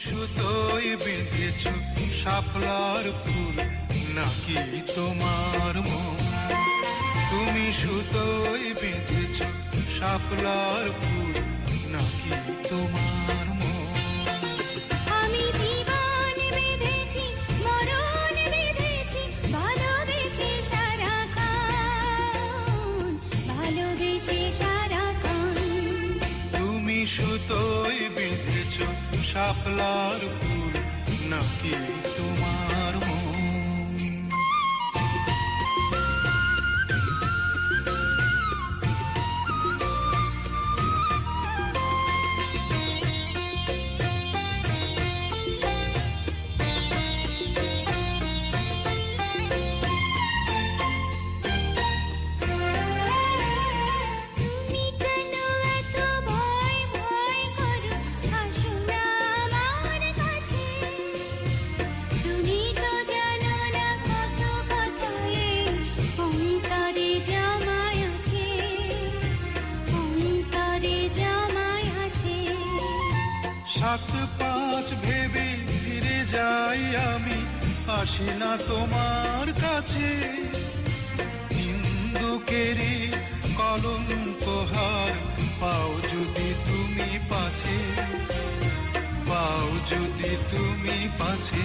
সুতোয় বেঁধেছ শাপলার ফুল নাকি তোমার মন? তুমি সুতোয় বেঁধেছ শাপলার ফুল নাকি তোমার মন? আমি জীবন বেঁধেছি, মরণ বেঁধেছি, ভালোবেসে সারাক্ষণ, ভালোবেসে সারাক্ষণ। তুমি সুতোয় বেঁধেছ শাপলার ফুল নাকি তোমার মন? তুমি কেন এত ভয় ভয় করো? আসো না আমার কাছে। তুমি তো জানো না কত কথা এই অন্তরে জমায় আছে, অন্তরে জমায় আছে। 7-5 ভেবে ফিরে যাই আমি, আসি না তোমার কাছে। হিন্দুকেরই কলঙ্কহার পাও যদি তুমি পাছে, পাও যদি তুমি পাছে।